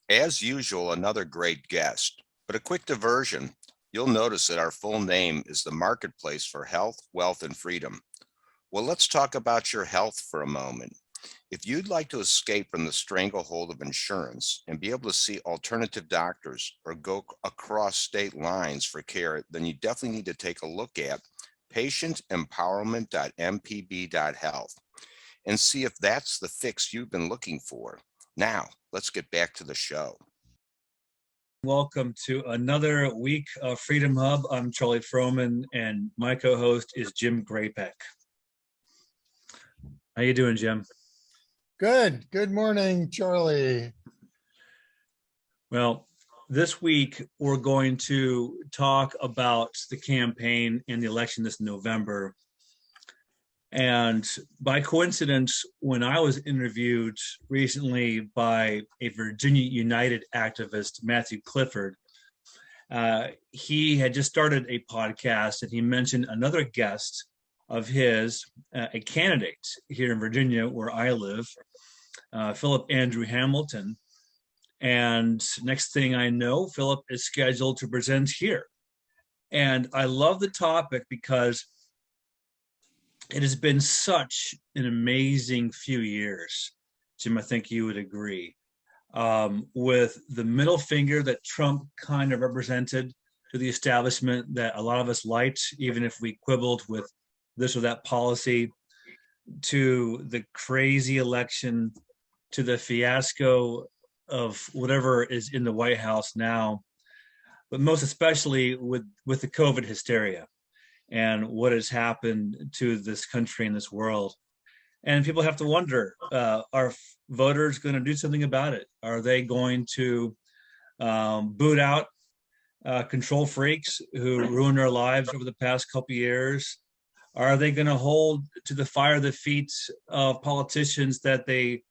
As usual, another great guest, but a quick diversion. You'll notice that our full name is the Marketplace for Health, Wealth, and Freedom. Well, let's talk about your health for a moment. If you'd like to escape from the stranglehold of insurance and be able to see alternative doctors or go across state lines for care, then you definitely need to take a look at patientempowerment.mpb.health and see if that's the fix you've been looking for. Now, let's get back to the show. Welcome to another week of Freedom Hub. I'm Charlie Froman, and my co-host is Jim Graypeck. How you doing, Jim? Good. Good morning, Charlie. Well, this week we're going to talk about the campaign and the election this November. And by coincidence, when I was interviewed recently by a Virginia United activist, Matthew Clifford, he had just started a podcast and he mentioned another guest of his, a candidate here in Virginia where I live, Philip Andrew Hamilton. And next thing I know, Philip is scheduled to present here. And I love the topic because it has been such an amazing few years, Jim, I think you would agree, with the middle finger that Trump kind of represented to the establishment that a lot of us liked, even if we quibbled with this or that policy, to the crazy election, to the fiasco of whatever is in the White House now, but most especially with the COVID hysteria and what has happened to this country and this world. And people have to wonder, are voters going to do something about it? Are they going to boot out control freaks who ruined our lives over the past couple of years? Are they going to hold to the fire the feet of politicians that they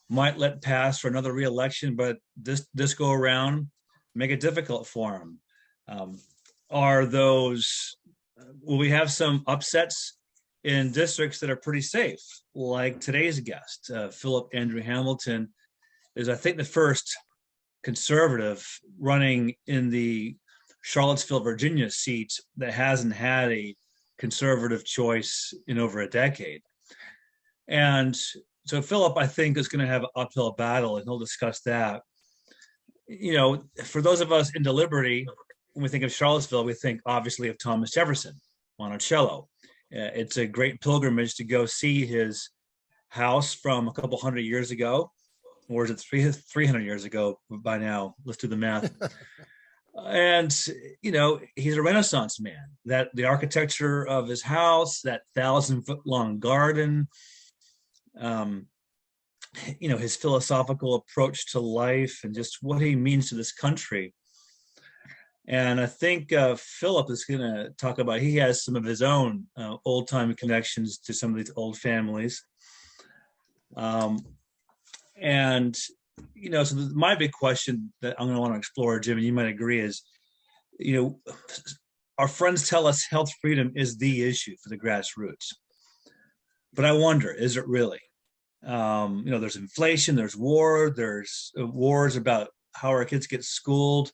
might let pass for another re-election, but this go around make it difficult for them? Will we have some upsets in districts that are pretty safe, like today's guest, Philip Andrew Hamilton, is I think the first conservative running in the Charlottesville, Virginia seat that hasn't had a conservative choice in over a decade. And so Philip, I think, is going to have an uphill battle, and he'll discuss that. You know, for those of us into liberty, when we think of Charlottesville, we think obviously of Thomas Jefferson, Monticello. It's a great pilgrimage to go see his house from a couple hundred years ago, or is it 300 years ago by now? Let's do the math. And, you know, he's a Renaissance man. That the architecture of his house, that 1,000-foot-long garden, you know, his philosophical approach to life and just what he means to this country. And I think Philip is going to talk about, he has some of his own old-time connections to some of these old families. And, you know, so my big question that I'm going to want to explore, Jim, and you might agree, is, you know, our friends tell us health freedom is the issue for the grassroots. But I wonder, is it really? You know, there's inflation, there's wars about how our kids get schooled.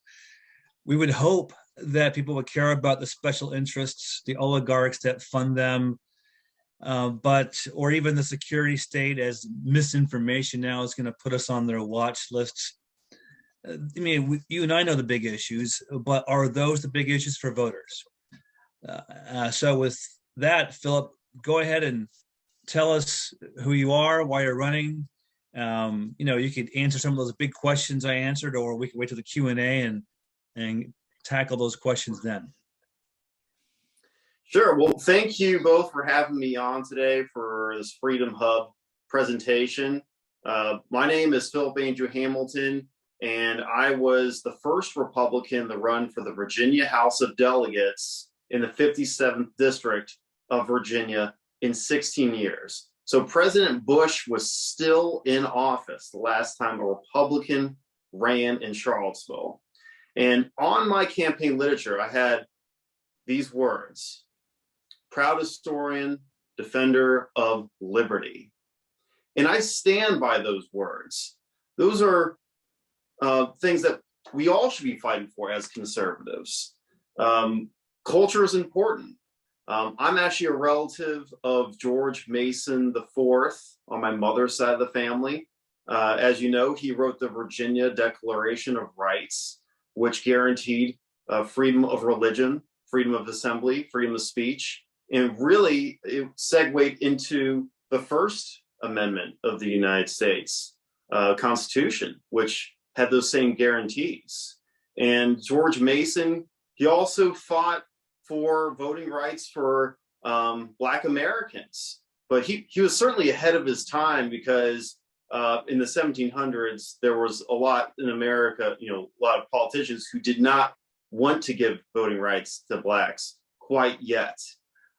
We would hope that people would care about the special interests, the oligarchs that fund them, or even the security state, as misinformation now is going to put us on their watch lists. I mean, you and I know the big issues, but are those the big issues for voters? So with that, Philip, go ahead and tell us who you are, why you're running. You know, you could answer some of those big questions I answered, or we could wait till the Q&A and tackle those questions then. Sure. Well, thank you both for having me on today for this Freedom Hub presentation. My name is Philip Andrew Hamilton, and I was the first Republican to run for the Virginia House of Delegates in the 57th District of Virginia in 16 years. So President Bush was still in office the last time a Republican ran in Charlottesville. And on my campaign literature, I had these words: proud historian, defender of liberty. And I stand by those words. Those are things that we all should be fighting for as conservatives. Culture is important. I'm actually a relative of George Mason IV on my mother's side of the family. As you know, he wrote the Virginia Declaration of Rights, which guaranteed freedom of religion, freedom of assembly, freedom of speech, and really it segued into the First Amendment of the United States Constitution, which had those same guarantees. And George Mason, he also fought for voting rights for Black Americans. But he was certainly ahead of his time because in the 1700s, there was a lot in America, a lot of politicians who did not want to give voting rights to Blacks quite yet.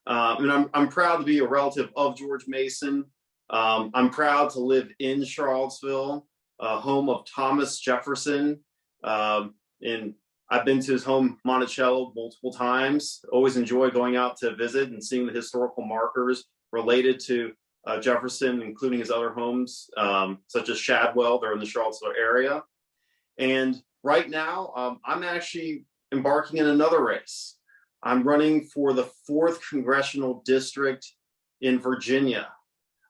And I'm proud to be a relative of George Mason. I'm proud to live in Charlottesville, home of Thomas Jefferson. And I've been to his home, Monticello, multiple times. Always enjoy going out to visit and seeing the historical markers related to Jefferson, including his other homes, such as Shadwell. They're in the Charlottesville area. And right now, I'm actually embarking in another race. I'm running for the 4th Congressional District in Virginia.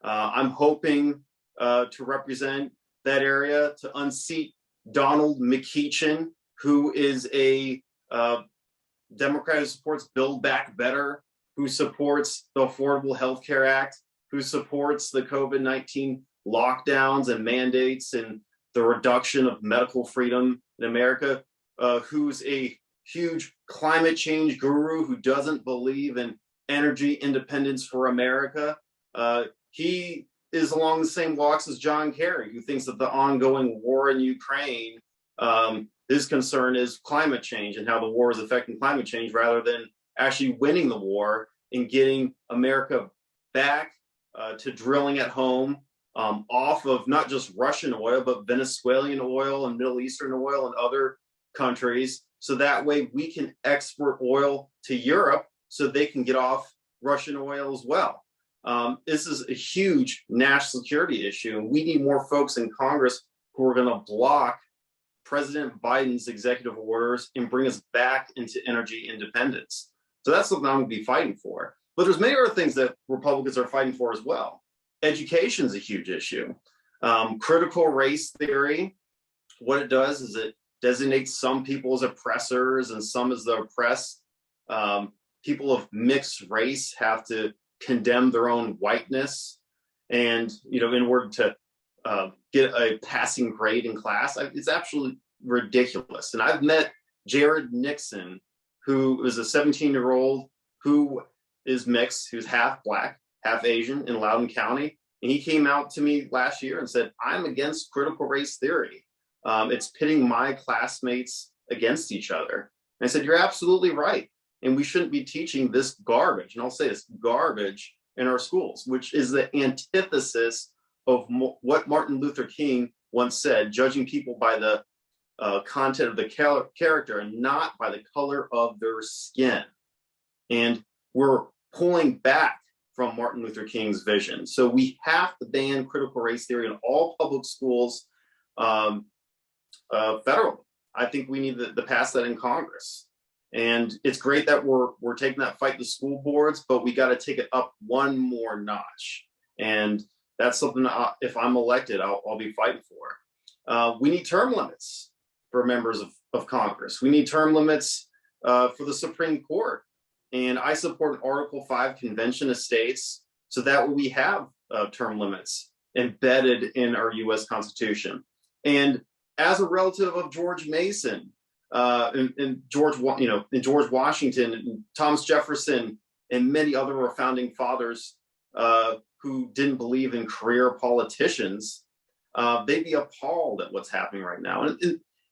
I'm hoping to represent that area, to unseat Donald McEachin, who is a Democrat who supports Build Back Better, who supports the Affordable Health Care Act, who supports the COVID-19 lockdowns and mandates and the reduction of medical freedom in America, who's a huge climate change guru who doesn't believe in energy independence for America. He is along the same walks as John Kerry, who thinks that the ongoing war in Ukraine, his concern is climate change and how the war is affecting climate change rather than actually winning the war and getting America back to drilling at home off of not just Russian oil, but Venezuelan oil and Middle Eastern oil and other countries. So that way we can export oil to Europe so they can get off Russian oil as well. This is a huge national security issue, and we need more folks in Congress who are going to block President Biden's executive orders and bring us back into energy independence. So that's something I'm going to be fighting for. But there's many other things that Republicans are fighting for as well. Education is a huge issue. Critical race theory, what it does is it designates some people as oppressors and some as the oppressed. People of mixed race have to condemn their own whiteness, and in order to get a passing grade in class, it's absolutely ridiculous. And I've met Jared Nixon, who is a 17-year-old who is mixed, who's half Black, half Asian in Loudoun County. And he came out to me last year and said, I'm against critical race theory. It's pitting my classmates against each other. And I said, you're absolutely right. And we shouldn't be teaching this garbage, and I'll say this, garbage in our schools, which is the antithesis of what Martin Luther King once said, judging people by the content of the character and not by the color of their skin. And we're pulling back from Martin Luther King's vision. So we have to ban critical race theory in all public schools federally. I think we need to pass that in Congress. And it's great that we're taking that fight to school boards, but we got to take it up one more notch. And that's something that if I'm elected, I'll be fighting for. We need term limits for members of Congress. We need term limits for the Supreme Court. And I support an Article 5 convention of states so that we have term limits embedded in our U.S. Constitution. And as a relative of George Mason, and George Washington and Thomas Jefferson and many other of our founding fathers who didn't believe in career politicians, they'd be appalled at what's happening right now.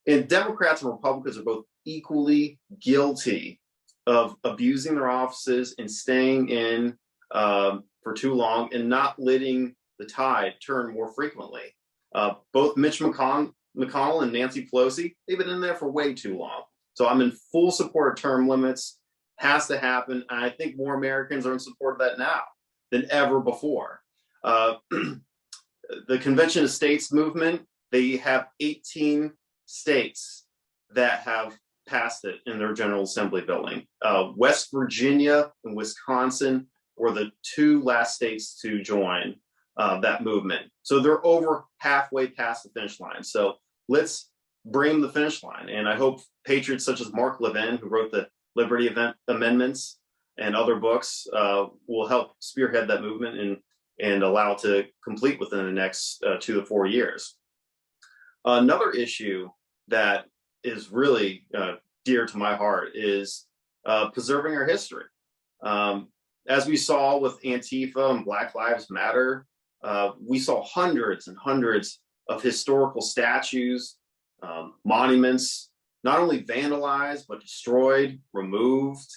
And Democrats and Republicans are both equally guilty of abusing their offices and staying in for too long and not letting the tide turn more frequently. Both Mitch McConnell and Nancy Pelosi, they've been in there for way too long. So I'm in full support of term limits, has to happen. And I think more Americans are in support of that now than ever before. The Convention of States movement, they have 18 states that have passed it in their General Assembly building. West Virginia and Wisconsin were the two last states to join that movement. So they're over halfway past the finish line. So let's bring the finish line. And I hope patriots such as Mark Levin, who wrote the Liberty Amendments and other books, will help spearhead that movement and allow it to complete within the next 2 to 4 years. Another issue that is really dear to my heart is preserving our history. As we saw with Antifa and Black Lives Matter, we saw hundreds and hundreds of historical statues, monuments, not only vandalized, but destroyed, removed.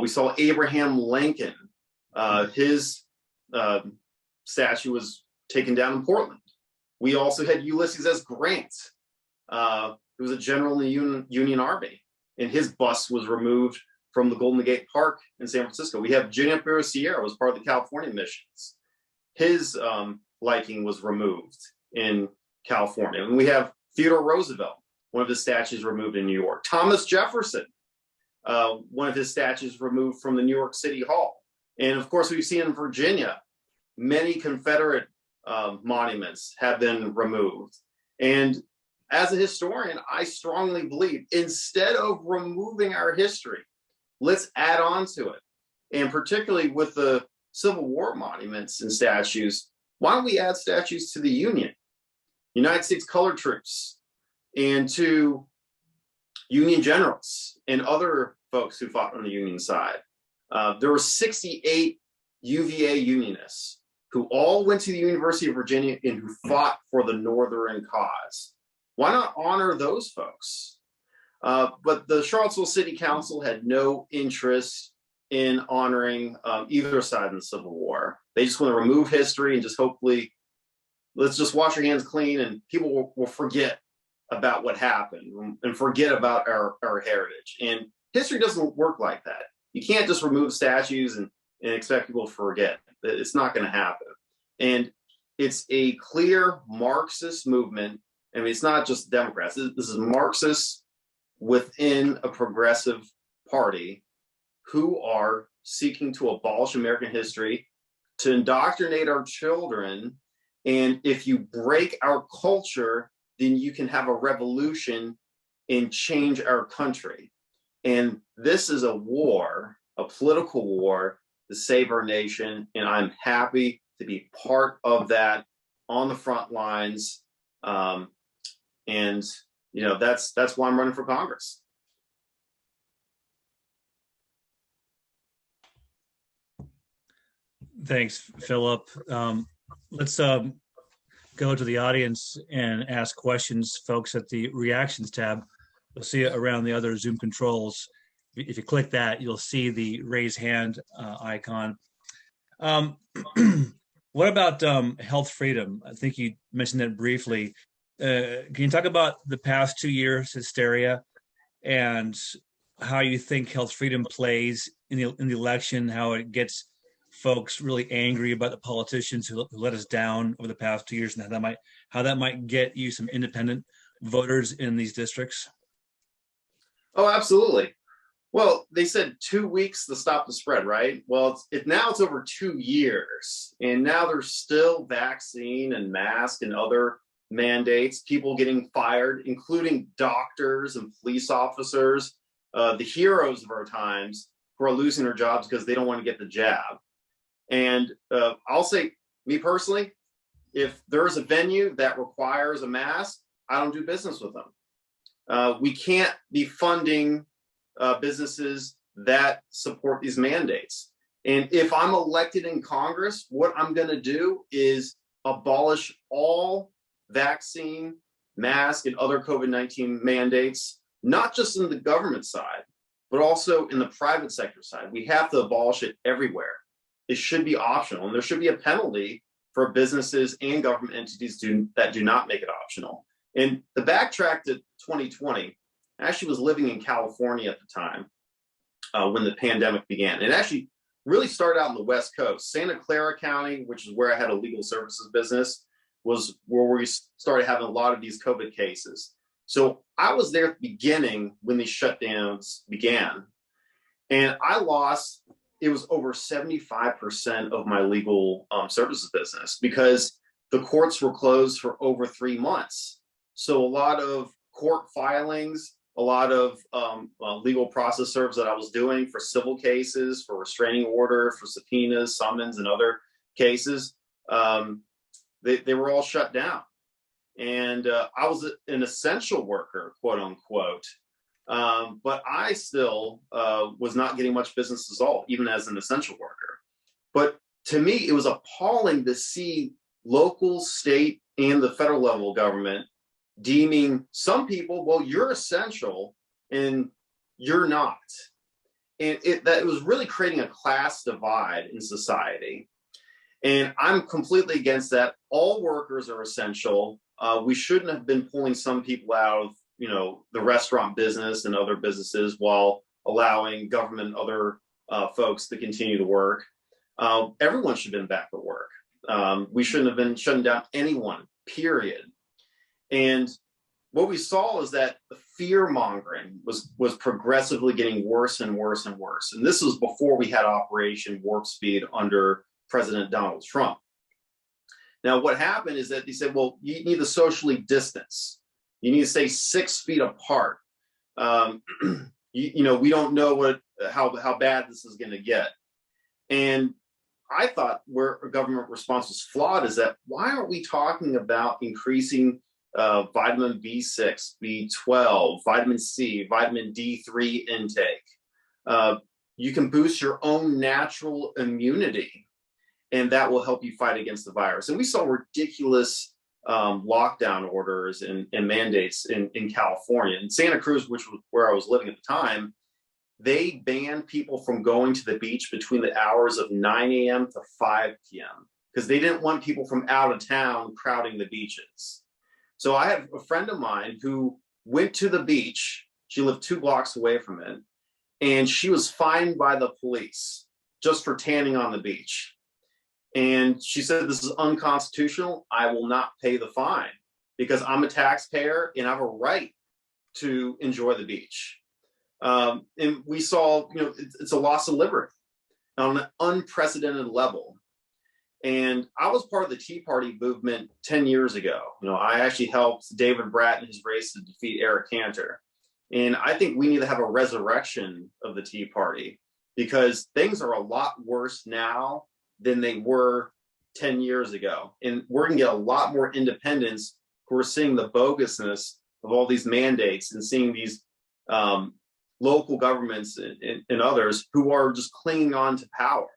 We saw Abraham Lincoln, his statue was taken down in Portland. We also had Ulysses S. Grant, who was a general in the Union Army, and his bust was removed from the Golden Gate Park in San Francisco. We have Juniper Sierra, was part of the California missions. His liking was removed in California. And we have Theodore Roosevelt, one of his statues removed in New York. Thomas Jefferson, one of his statues removed from the New York City Hall. And of course, we've seen in Virginia, many Confederate monuments have been removed. And as a historian, I strongly believe instead of removing our history, let's add on to it. And particularly with the Civil War monuments and statues, why don't we add statues to the Union, United States colored troops, and to Union generals and other folks who fought on the Union side? There were 68 UVA Unionists who all went to the University of Virginia and who fought for the Northern cause. Why not honor those folks? But the Charlottesville City Council had no interest in honoring either side in the Civil War. They just want to remove history and just hopefully, let's just wash your hands clean and people will forget about what happened and forget about our heritage. And history doesn't work like that. You can't just remove statues and expect people to forget. It's not going to happen. And it's a clear Marxist movement. I mean, it's not just Democrats. This is Marxists within a progressive party who are seeking to abolish American history, to indoctrinate our children. And if you break our culture, then you can have a revolution and change our country. And this is a war, a political war to save our nation. And I'm happy to be part of that on the front lines. And you know, that's why I'm running for Congress. Thanks, Philip. Let's go to the audience and ask questions, folks, at the reactions tab. You'll see it around the other Zoom controls. If you click that, you'll see the raise hand icon. What about health freedom? I think you mentioned that briefly. Can you talk about the past 2 years hysteria and how you think health freedom plays in the election, how it gets folks really angry about the politicians who let us down over the past 2 years, and how that might get you some independent voters in these districts? Oh, absolutely. Well, they said 2 weeks to stop the spread, right? Well, now it's over 2 years, and now there's still vaccine and mask and other mandates, people getting fired, including doctors and police officers, the heroes of our times who are losing their jobs because they don't want to get the jab. And I'll say, me personally, if there's a venue that requires a mask, I don't do business with them. We can't be funding businesses that support these mandates. And if I'm elected in Congress, what I'm going to do is abolish all vaccine, mask, and other COVID-19 mandates, not just in the government side, but also in the private sector side. We have to abolish it everywhere. It should be optional, and there should be a penalty for businesses and government entities that do not make it optional. And the backtrack to 2020, I actually was living in California at the time when the pandemic began. It actually really started out on the West Coast. Santa Clara County, which is where I had a legal services business, was where we started having a lot of these COVID cases. So I was there at the beginning when these shutdowns began, and I lost, it was over 75% of my legal services business because the courts were closed for over 3 months. So a lot of court filings, a lot of legal process serves that I was doing for civil cases, for restraining order, for subpoenas, summons, and other cases, they were all shut down. And I was an essential worker, quote unquote. But I still was not getting much business at all, even as an essential worker. But to me, it was appalling to see local, state, and the federal level of government deeming some people, well, you're essential and you're not. And that was really creating a class divide in society. And I'm completely against that. All workers are essential. We shouldn't have been pulling some people out of, the restaurant business and other businesses while allowing government and other folks to continue to work. Everyone should have been back at work. We shouldn't have been shutting down anyone, period. And what we saw is that the fear mongering was progressively getting worse and worse and worse. And this was before we had Operation Warp Speed under President Donald Trump. Now, what happened is that they said, well, you need to socially distance. You need to stay 6 feet apart. We don't know how bad this is going to get. And I thought where a government response was flawed is that why aren't we talking about increasing vitamin B6, B12, vitamin C, vitamin D3 intake? You can boost your own natural immunity, and that will help you fight against the virus. And we saw ridiculous lockdown orders and mandates in California. In Santa Cruz, which was where I was living at the time, they banned people from going to the beach between the hours of 9 a.m. to 5 p.m. because they didn't want people from out of town crowding the beaches. So I have a friend of mine who went to the beach. She lived 2 blocks away from it, and she was fined by the police just for tanning on the beach. And she said, this is unconstitutional. I will not pay the fine because I'm a taxpayer and I have a right to enjoy the beach. And we saw, it's a loss of liberty on an unprecedented level. And I was part of the Tea Party movement 10 years ago. I actually helped David Bratton in his race to defeat Eric Cantor. And I think we need to have a resurrection of the Tea Party because things are a lot worse now than they were 10 years ago. And we're going to get a lot more independents who are seeing the bogusness of all these mandates and seeing these local governments and others who are just clinging on to power.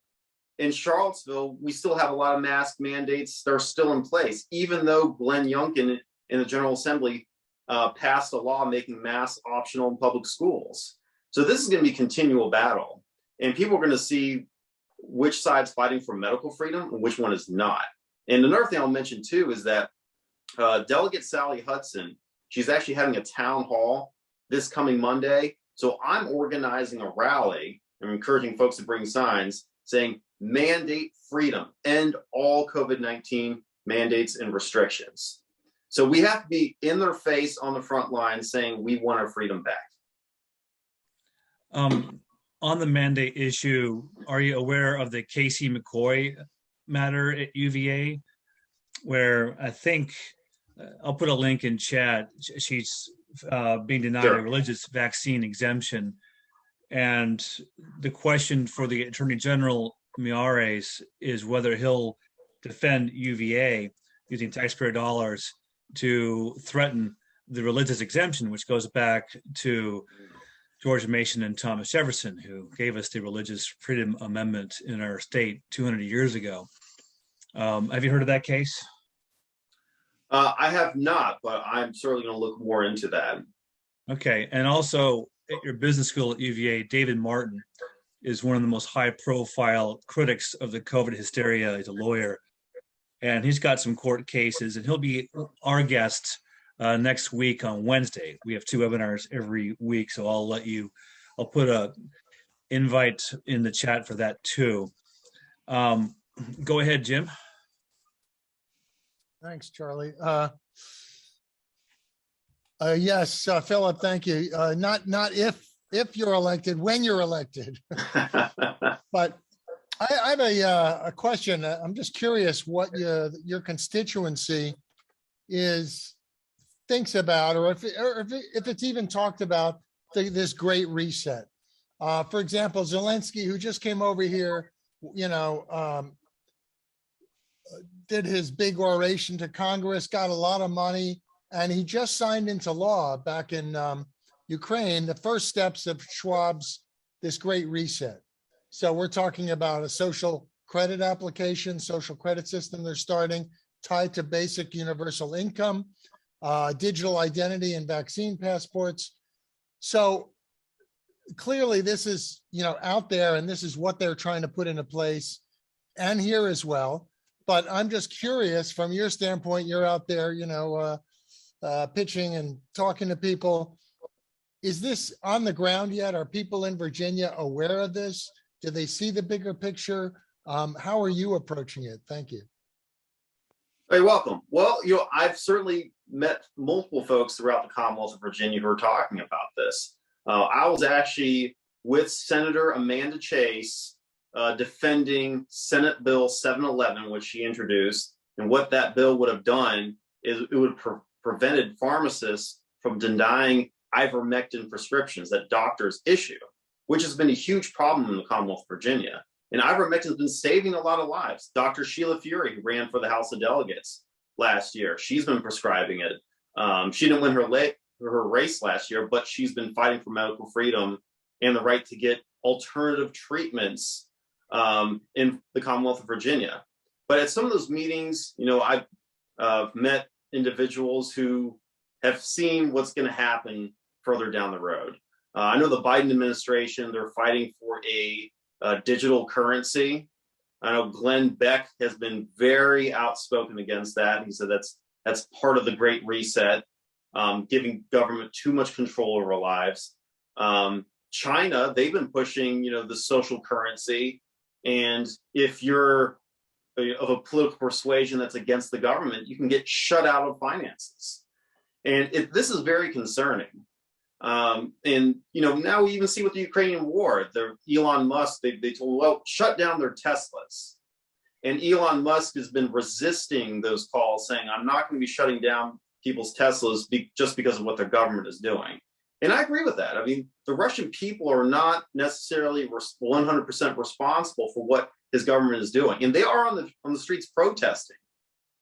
In Charlottesville, we still have a lot of mask mandates that are still in place, even though Glenn Youngkin in the General Assembly passed a law making masks optional in public schools. So this is going to be a continual battle. And people are going to see which side's fighting for medical freedom and which one is not. And another thing I'll mention too is that Delegate Sally Hudson, she's actually having a town hall this coming Monday. So I'm organizing a rally. I'm encouraging folks to bring signs saying mandate freedom, end all COVID-19 mandates and restrictions. So we have to be in their face on the front line saying we want our freedom back. On the mandate issue, are you aware of the Casey McCoy matter at UVA, where I think I'll put a link in chat. She's being denied a religious vaccine exemption, and the question for the Attorney General Miyares is whether he'll defend UVA using taxpayer dollars to threaten the religious exemption, which goes back to George Mason and Thomas Jefferson, who gave us the Religious Freedom Amendment in our state 200 years ago. Have you heard of that case? I have not, but I'm certainly going to look more into that. Okay. And also at your business school at UVA, David Martin is one of the most high-profile critics of the COVID hysteria. He's a lawyer, and he's got some court cases, and he'll be our guest next week on Wednesday. We have 2 webinars every week, so I'll put a invite in the chat for that too. Go ahead, Jim. Thanks, Charlie. Yes, Philip, thank you. Not if you're elected, when you're elected. But I have a question. I'm just curious what your constituency thinks about, or if it's even talked about this great reset. For example, Zelensky, who just came over here, did his big oration to Congress, got a lot of money, and he just signed into law back in Ukraine the first steps of Schwab's this great reset. So we're talking about a social credit application, social credit system they're starting, tied to basic universal income, digital identity and vaccine passports. So clearly this is, out there, and this is what they're trying to put into place, and here as well. But I'm just curious, from your standpoint, you're out there, pitching and talking to people. Is this on the ground yet? Are people in Virginia aware of this? Do they see the bigger picture? How are you approaching it? Thank you. You're welcome. Well, I've certainly met multiple folks throughout the Commonwealth of Virginia who are talking about this. I was actually with Senator Amanda Chase defending Senate Bill 711, which she introduced. And what that bill would have done is it would have prevented pharmacists from denying ivermectin prescriptions that doctors issue, which has been a huge problem in the Commonwealth of Virginia. And ivermectin has been saving a lot of lives. Dr. Sheila Fury, who ran for the House of Delegates last year, she's been prescribing it. She didn't win her race last year, but she's been fighting for medical freedom and the right to get alternative treatments in the Commonwealth of Virginia. But at some of those meetings, I've met individuals who have seen what's going to happen further down the road. I know the Biden administration, they're fighting for a digital currency. I know Glenn Beck has been very outspoken against that. He said that's part of the Great Reset, giving government too much control over our lives. China, they've been pushing, the social currency. And if you're of a political persuasion that's against the government, you can get shut out of finances. And this is very concerning. And now we even see with the Ukrainian war, Elon Musk, they told, well, shut down their Teslas. And Elon Musk has been resisting those calls, saying, I'm not going to be shutting down people's Teslas just because of what their government is doing. And I agree with that. I mean, the Russian people are not necessarily 100% responsible for what his government is doing. And they are on the streets protesting.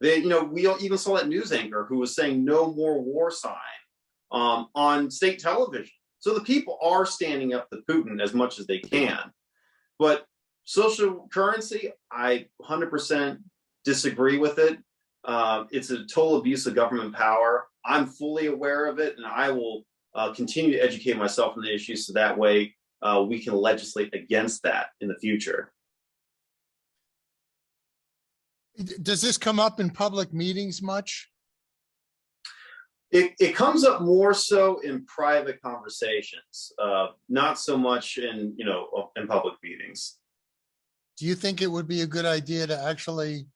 We even saw that news anchor who was saying no more war sign on state television. So the people are standing up to Putin as much as they can. But social currency, I 100% disagree with it. It's a total abuse of government power. I'm fully aware of it, and I will continue to educate myself on the issues so that way we can legislate against that in the future. Does this come up in public meetings much? It comes up more so in private conversations, not so much in public meetings. Do you think it would be a good idea to actually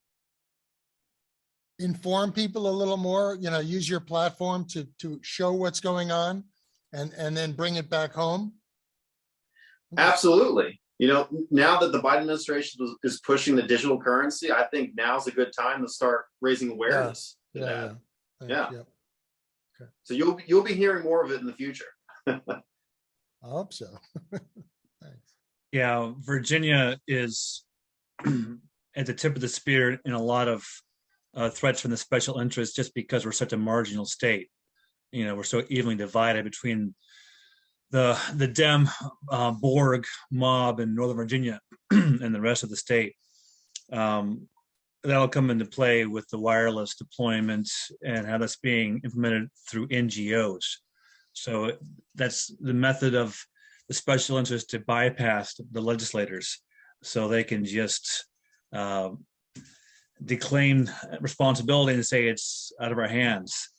inform people a little more, use your platform to show what's going on and then bring it back home? Absolutely. Now that the Biden administration is pushing the digital currency, I think now's a good time to start raising awareness. Yeah. Okay. So you'll be hearing more of it in the future. I hope so. Thanks. Yeah, Virginia is at the tip of the spear in a lot of threats from the special interests, just because we're such a marginal state. We're so evenly divided between the Dem Borg mob in Northern Virginia and the rest of the state. That'll come into play with the wireless deployment and how that's being implemented through NGOs. So that's the method of the special interest to bypass the legislators, so they can just declaim responsibility and say it's out of our hands.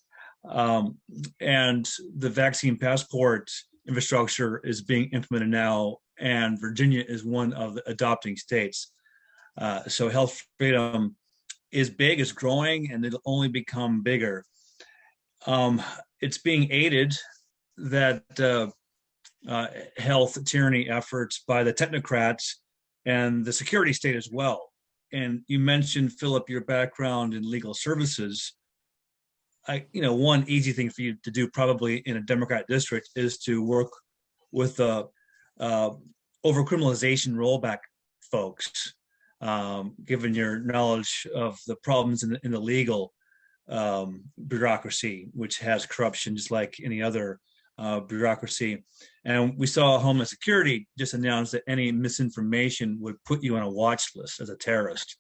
And the vaccine passport infrastructure is being implemented now, and Virginia is one of the adopting states. So health freedom is big, it's growing, and it'll only become bigger. it's being aided, that health tyranny efforts by the technocrats and the security state as well. And you mentioned, Philip, your background in legal services. One easy thing for you to do probably in a Democrat district is to work with the overcriminalization rollback folks, given your knowledge of the problems in the legal bureaucracy, which has corruption just like any other bureaucracy. And we saw Homeland Security just announced that any misinformation would put you on a watch list as a terrorist.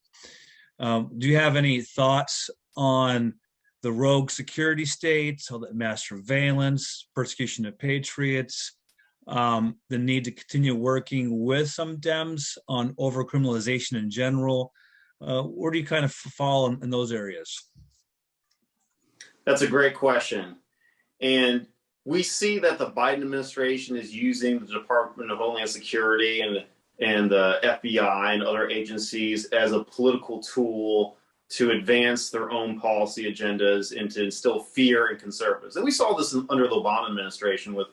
Do you have any thoughts on the rogue security state, so that mass surveillance, persecution of patriots, the need to continue working with some Dems on overcriminalization in general? Where do you kind of fall in those areas? That's a great question. And we see that the Biden administration is using the Department of Homeland Security and the FBI and other agencies as a political tool to advance their own policy agendas and to instill fear in conservatives. And we saw this under the Obama administration with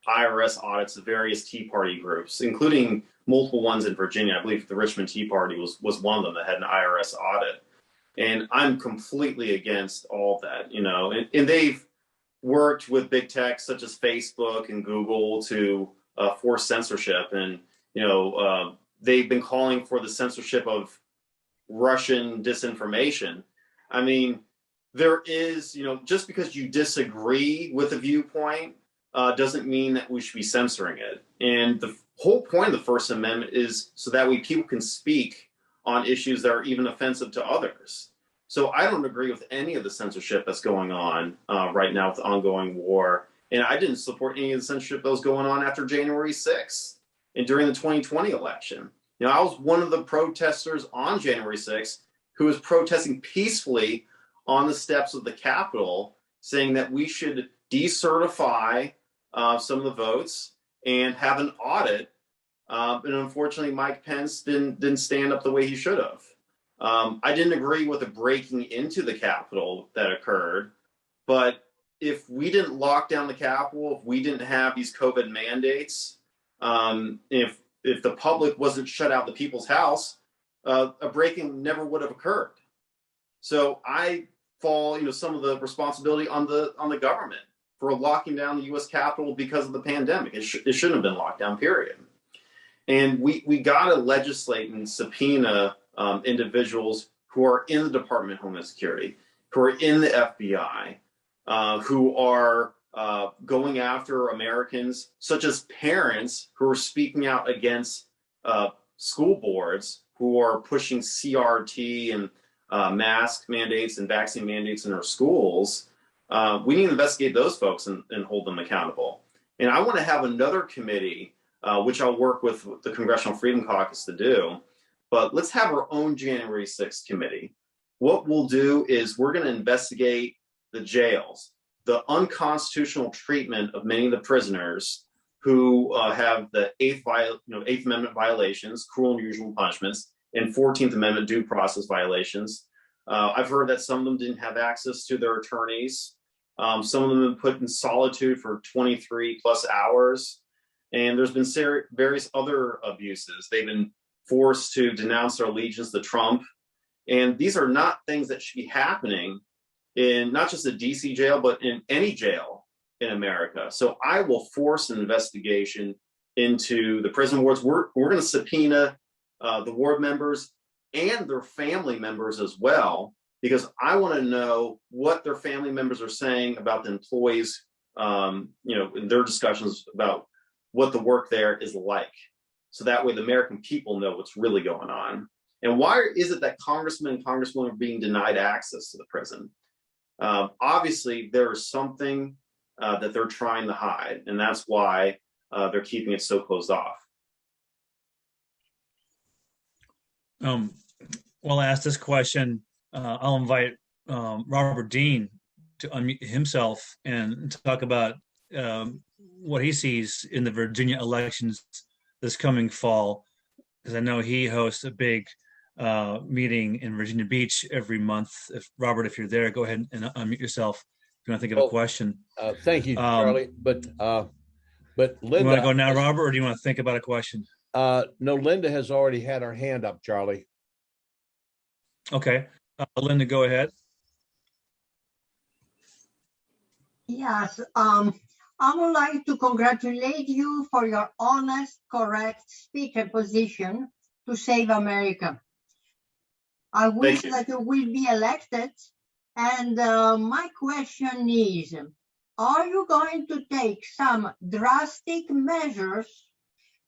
IRS audits of various Tea Party groups, including multiple ones in Virginia. I believe the Richmond Tea Party was one of them that had an IRS audit. And I'm completely against all of that, and they've worked with big tech such as Facebook and Google to force censorship. And, they've been calling for the censorship of Russian disinformation. I mean, there is, just because you disagree with a viewpoint doesn't mean that we should be censoring it. And the whole point of the First Amendment is so that way people can speak on issues that are even offensive to others. So I don't agree with any of the censorship that's going on right now with the ongoing war. And I didn't support any of the censorship that was going on after January 6th and during the 2020 election. I was one of the protesters on January 6th who was protesting peacefully on the steps of the Capitol, saying that we should decertify some of the votes and have an audit. And unfortunately, Mike Pence didn't stand up the way he should have. I didn't agree with the breaking into the Capitol that occurred, but if we didn't lock down the Capitol, if we didn't have these COVID mandates, if the public wasn't shut out the people's house, a break-in never would have occurred. So I fall, some of the responsibility on the government for locking down the U.S. Capitol because of the pandemic. It shouldn't have been locked down, period. And we got to legislate and subpoena individuals who are in the Department of Homeland Security, who are in the FBI, who are going after Americans, such as parents who are speaking out against school boards who are pushing CRT and mask mandates and vaccine mandates in our schools. We need to investigate those folks and hold them accountable. And I want to have another committee, which I'll work with the Congressional Freedom Caucus to do, but let's have our own January 6th committee. What we'll do is we're going to investigate the jails, the unconstitutional treatment of many of the prisoners who have the Eighth Amendment violations, cruel and unusual punishments, and 14th Amendment due process violations. I've heard that some of them didn't have access to their attorneys. Some of them have been put in solitude for 23 plus hours. And there's been various other abuses. They've been forced to denounce their allegiance to Trump. And these are not things that should be happening in not just the DC jail, but in any jail in America. So I will force an investigation into the prison wards. We're going to subpoena the ward members and their family members as well, because I want to know what their family members are saying about the employees, in their discussions about what the work there is like. So that way the American people know what's really going on. And why is it that congressmen and congresswomen are being denied access to the prison? Obviously, there is something that they're trying to hide, and that's why they're keeping it so closed off. While I ask this question, I'll invite Robert Dean to unmute himself and talk about what he sees in the Virginia elections this coming fall, because I know he hosts a big meeting in Virginia Beach every month. Robert, if you're there, go ahead and unmute yourself you want to think of a Well, question. Thank you, Charlie. But You Linda, want to go now, Robert, or do you want to think about a question? no, Linda has already had her hand up, Charlie. Okay. Linda, go ahead. Yes, I would like to congratulate you for your honest, correct speaker position to save America. I wish that you will be elected. And my question is, are you going to take some drastic measures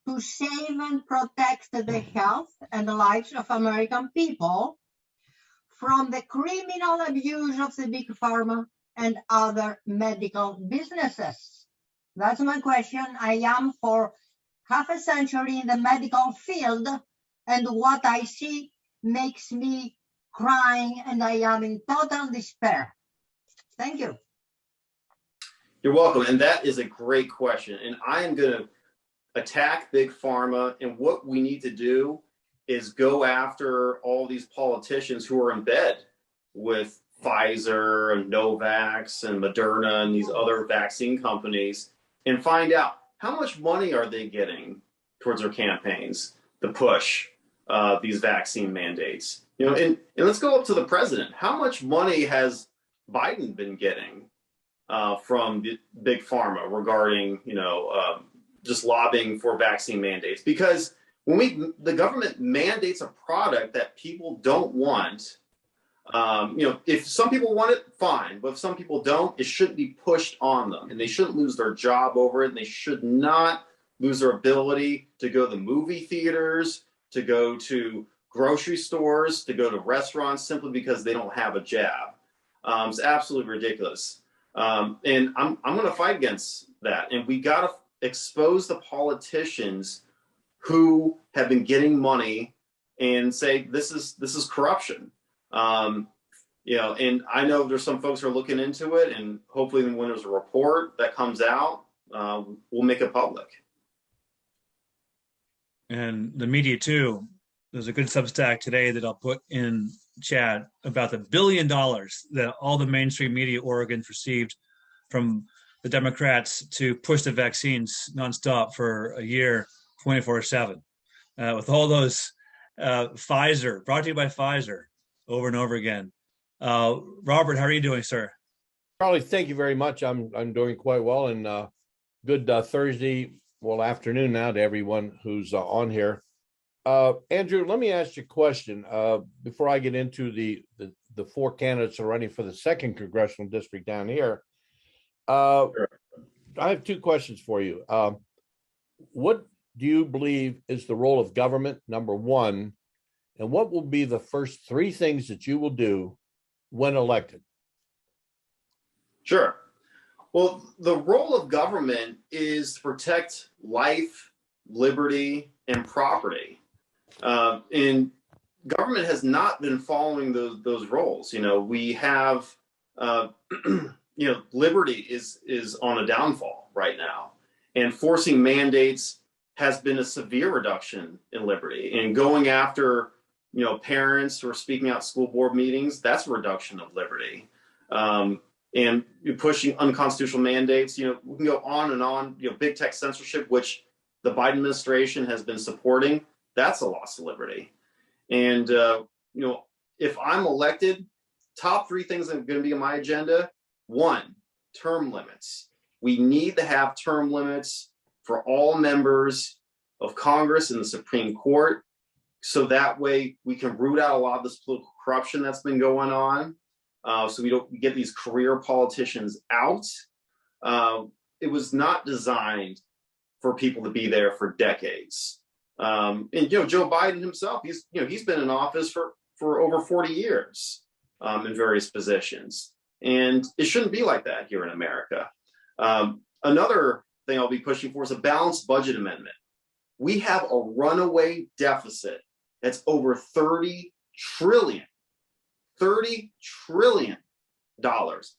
to save and protect the health and the lives of American people from the criminal abuse of the big pharma and other medical businesses? That's my question. I am for half a century in the medical field, and what I see makes me crying, and I am in total despair. Thank you. You're welcome. And that is a great question. And I am going to attack big pharma. And what we need to do is go after all these politicians who are in bed with Pfizer and Novavax and Moderna and these other vaccine companies and find out how much money are they getting towards their campaigns to push these vaccine mandates. You know, and let's go up to the president. How much money has Biden been getting from the big pharma regarding, just lobbying for vaccine mandates? Because when the government mandates a product that people don't want, if some people want it, fine. But if some people don't, it shouldn't be pushed on them, and they shouldn't lose their job over it. And they should not lose their ability to go to the movie theaters, to go to grocery stores, to go to restaurants simply because they don't have a jab. It's absolutely ridiculous. And I'm going to fight against that. And we got to expose the politicians who have been getting money and say this is corruption. And I know there's some folks who are looking into it, and hopefully when there's a report that comes out, we'll make it public. And the media too. There's a good Substack today that I'll put in chat about the $1 billion that all the mainstream media Oregon received from the Democrats to push the vaccines nonstop for a year, 24/7, with all those Pfizer, brought to you by Pfizer, over and over again. Robert, how are you doing, sir? Charlie, thank you very much. I'm doing quite well, and good Thursday, afternoon now to everyone who's on here. Andrew, let me ask you a question before I get into the four candidates who are running for the 2nd congressional district down here. Sure. I have two questions for you. What do you believe is the role of government, number one, and what will be the first 3 things that you will do when elected? Sure. Well, the role of government is to protect life, liberty, and property. And government has not been following those roles. We have, liberty is on a downfall right now, and forcing mandates has been a severe reduction in liberty. And going after, parents who are speaking out school board meetings, that's a reduction of liberty. And pushing unconstitutional mandates, we can go on and on. Big tech censorship, which the Biden administration has been supporting, that's a loss of liberty. And, if I'm elected, top 3 things that are going to be on my agenda. 1, term limits. We need to have term limits for all members of Congress and the Supreme Court, so that way we can root out a lot of this political corruption that's been going on, so we don't get these career politicians out. It was not designed for people to be there for decades. And Joe Biden himself, he's been in office for over 40 years in various positions, and it shouldn't be like that here in America. Another thing I'll be pushing for is a balanced budget amendment. We have a runaway deficit that's over $30 trillion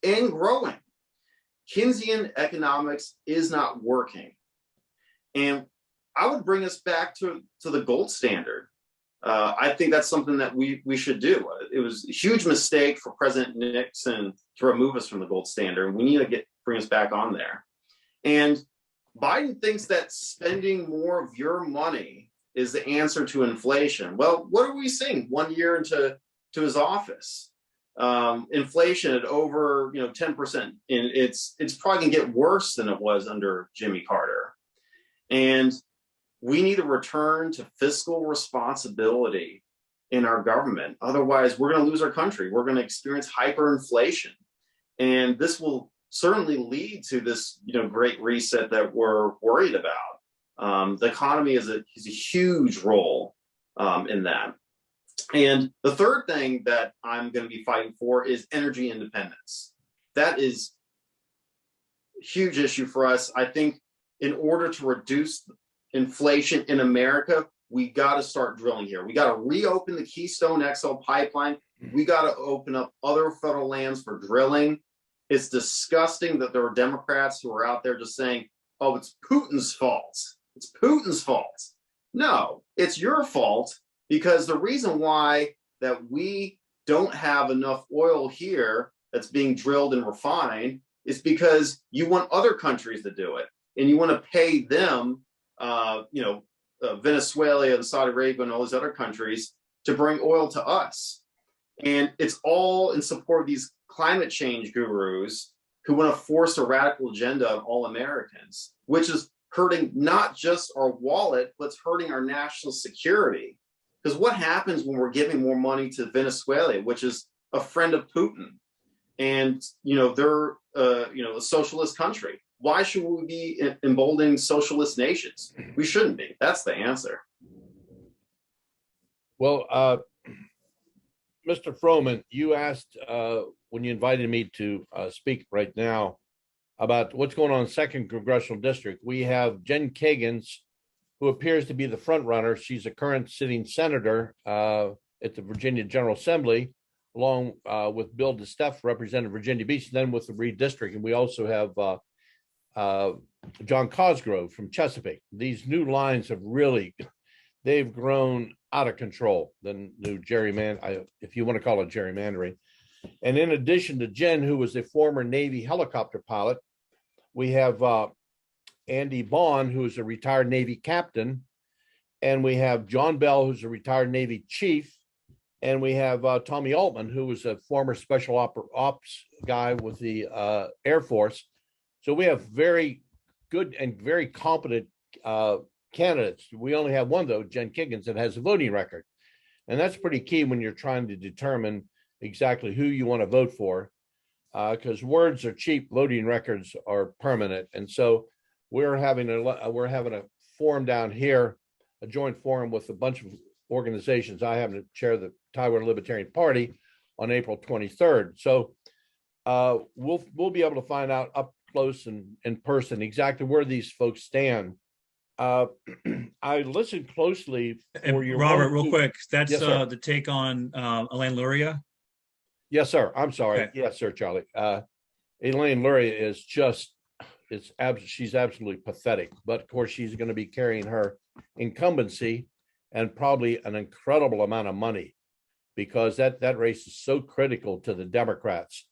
and growing. Keynesian economics is not working. And I would bring us back to the gold standard. I think that's something that we should do. It was a huge mistake for President Nixon to remove us from the gold standard. We need to bring us back on there. And Biden thinks that spending more of your money is the answer to inflation. Well, what are we seeing 1 year into his office? Inflation at over 10%, and it's probably gonna get worse than it was under Jimmy Carter. And we need to return to fiscal responsibility in our government. Otherwise, we're going to lose our country. We're going to experience hyperinflation, and this will certainly lead to this great reset that we're worried about. The economy is a huge role in that. And the third thing that I'm going to be fighting for is energy independence. That is a huge issue for us. I think in order to reduce inflation in America, we got to start drilling here. We got to reopen the Keystone XL pipeline. We got to open up other federal lands for drilling. It's disgusting that there are Democrats who are out there just saying, oh, it's Putin's fault. It's Putin's fault. No, it's your fault, because the reason why that we don't have enough oil here that's being drilled and refined is because you want other countries to do it, and you want to pay them Venezuela and Saudi Arabia and all these other countries to bring oil to us. And it's all in support of these climate change gurus who want to force a radical agenda on all Americans, which is hurting not just our wallet, but it's hurting our national security. Because what happens when we're giving more money to Venezuela, which is a friend of Putin, and they're a socialist country? Why should we be emboldening socialist nations? We shouldn't be. That's the answer. Well, Mr. Froman, you asked when you invited me to speak right now about what's going on in 2nd Congressional District. We have Jen Kagan, who appears to be the front runner. She's a current sitting senator at the Virginia General Assembly, along with Bill DeSteff, representing Virginia Beach, and then with the redistricting. And we also have John Cosgrove from Chesapeake. These new lines have they've grown out of control. The new if you want to call it gerrymandering. And in addition to Jen, who was a former Navy helicopter pilot, we have Andy Bond, who is a retired Navy captain, and we have John Bell, who's a retired Navy chief, and we have Tommy Altman, who was a former special ops guy with the Air Force. So we have very good and very competent candidates. We only have one, though, Jen Kagan, that has a voting record. And that's pretty key when you're trying to determine exactly who you want to vote for, because words are cheap, voting records are permanent. And so we're having a forum down here, a joint forum with a bunch of organizations. I happen to chair the Tidewater Libertarian Party on April 23rd. So we'll be able to find out up close and in person exactly where these folks stand. I listened closely for your Robert, real quick. That's Yes, the take on Elaine Luria. Yes, sir. I'm sorry. Okay. Yes, sir, Charlie. Elaine Luria is she's absolutely pathetic. But of course, she's going to be carrying her incumbency and probably an incredible amount of money, because that race is so critical to the Democrats.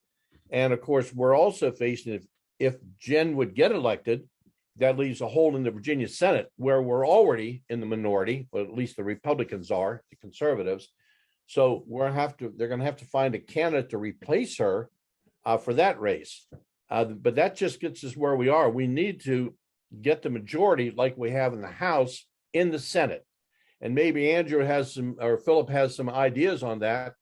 And of course, we're also facing, if Jen would get elected, that leaves a hole in the Virginia Senate where we're already in the minority, or at least the Republicans are, the conservatives. So they're going to have to find a candidate to replace her for that race. But that just gets us where we are. We need to get the majority like we have in the House in the Senate. And maybe Andrew or Philip has some ideas on that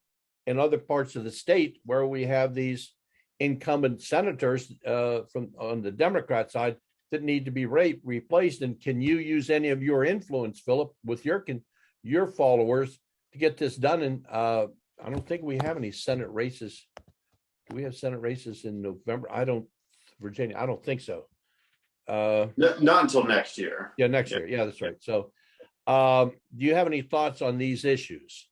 in other parts of the state where we have these incumbent senators on the Democrat side that need to be replaced. And can you use any of your influence, Philip, with your followers to get this done? And I don't think we have any Senate races. Do we have Senate races in November? Virginia, I don't think so. Not until next year. Yeah, next year. Yeah, that's right. So do you have any thoughts on these issues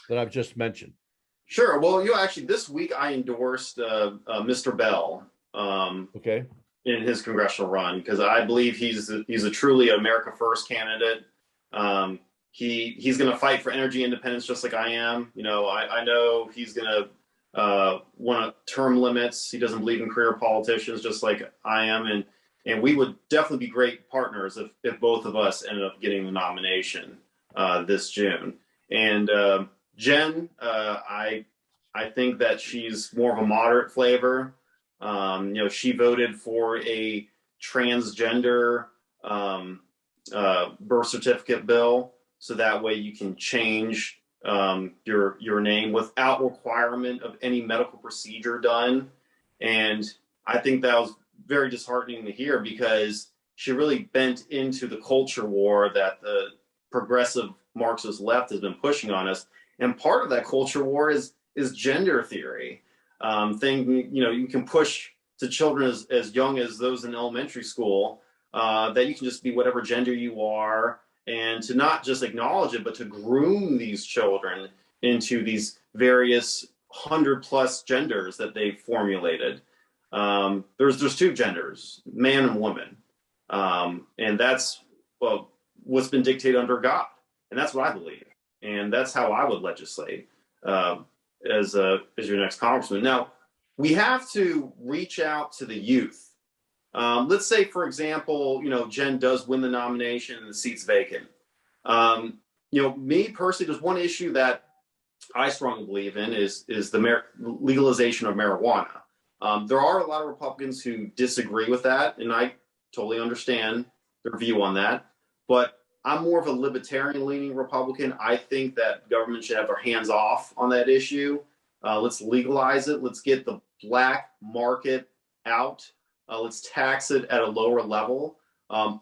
that I've just mentioned? Sure. Well, actually, this week I endorsed Mr. Bell. Okay. In his congressional run, because I believe he's a truly America First candidate. he's going to fight for energy independence just like I am. You know, I know he's going to want term limits. He doesn't believe in career politicians just like I am, and we would definitely be great partners if both of us ended up getting the nomination this June. And Jen, I think that she's more of a moderate flavor. You know, she voted for a transgender birth certificate bill, so that way you can change your name without requirement of any medical procedure done. And I think that was very disheartening to hear, because she really bent into the culture war that the progressive Marxist left has been pushing on us. And part of that culture war is gender theory. You know, you can push to children as young as those in elementary school that you can just be whatever gender you are, and to not just acknowledge it, but to groom these children into these various 100+ genders that they've formulated. There's two genders, man and woman, and that's what's been dictated under God, and that's what I believe, and that's how I would legislate as your next congressman. Now, we have to reach out to the youth. Let's say, for example, you know, Jen does win the nomination and the seat's vacant. You know, me personally, there's one issue that I strongly believe in is the legalization of marijuana. There are a lot of Republicans who disagree with that, and I totally understand their view on that. But I'm more of a libertarian-leaning Republican. I think that government should have their hands off on that issue. Let's legalize it. Let's get the black market out. Let's tax it at a lower level.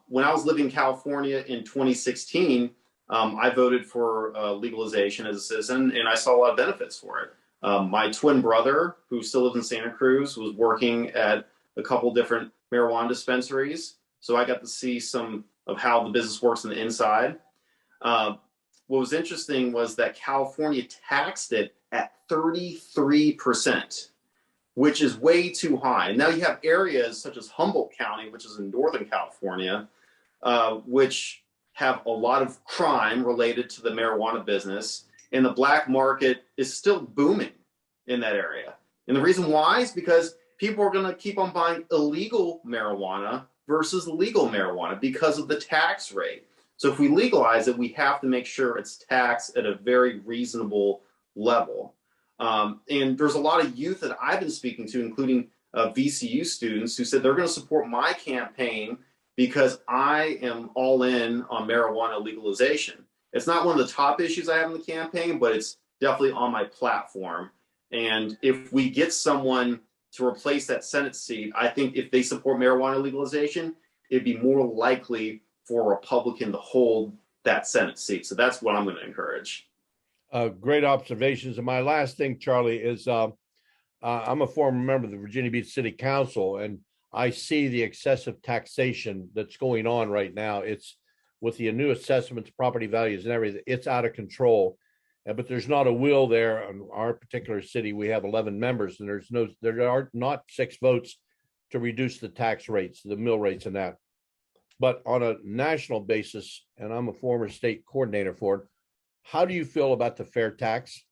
When I was living in California in 2016, I voted for legalization as a citizen, and I saw a lot of benefits for it. My twin brother, who still lives in Santa Cruz, was working at a couple different marijuana dispensaries, so I got to see some of how the business works on the inside. What was interesting was that California taxed it at 33%, which is way too high. And now you have areas such as Humboldt County, which is in Northern California, which have a lot of crime related to the marijuana business, and the black market is still booming in that area. And the reason why is because people are going to keep on buying illegal marijuana versus legal marijuana because of the tax rate. So if we legalize it, we have to make sure it's taxed at a very reasonable level. And there's a lot of youth that I've been speaking to, including VCU students, who said they're going to support my campaign because I am all in on marijuana legalization. It's not one of the top issues I have in the campaign, but it's definitely on my platform. And if we get someone to replace that Senate seat, I think if they support marijuana legalization, it'd be more likely for a Republican to hold that Senate seat. So that's what I'm going to encourage. Great observations. And my last thing, Charlie, is I'm a former member of the Virginia Beach City Council, and I see the excessive taxation that's going on right now. It's with the new assessments, property values and everything, it's out of control. But there's not a will there. In our particular city, we have 11 members, and there are not 6 votes to reduce the tax rates, the mill rates and that. But on a national basis, and I'm a former state coordinator for it, how do you feel about the fair tax?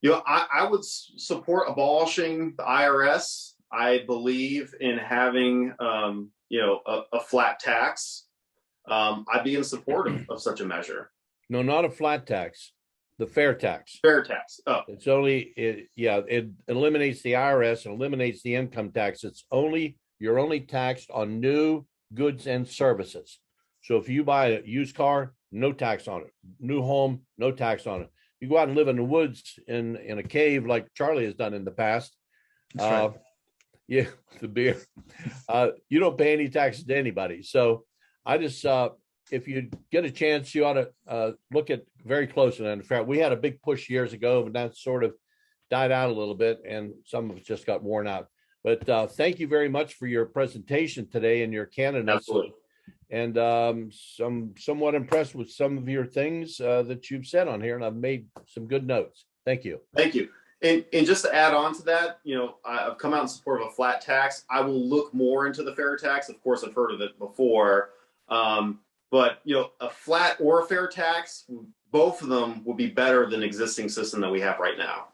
You know, I would support abolishing the IRS. I believe in having, a flat tax. I'd be in support of such a measure. No, not a flat tax, the fair tax. Fair tax. Oh, It's only, it eliminates the IRS and eliminates the income tax. You're only taxed on new goods and services. So if you buy a used car, no tax on it. New home, no tax on it. You go out and live in the woods in a cave like Charlie has done in the past. That's right. Yeah, the beer. You don't pay any taxes to anybody. So I just, if you get a chance, you ought to look at very closely. And in fact, we had a big push years ago, but that sort of died out a little bit, and some of it just got worn out. But thank you very much for your presentation today and your candidates. absolutely. And somewhat impressed with some of your things that you've said on here, and I've made some good notes. Thank you. Thank you. And just to add on to that, I've come out in support of a flat tax. I will look more into the fair tax. Of course, I've heard of it before. But, a flat or a fair tax, both of them will be better than the existing system that we have right now.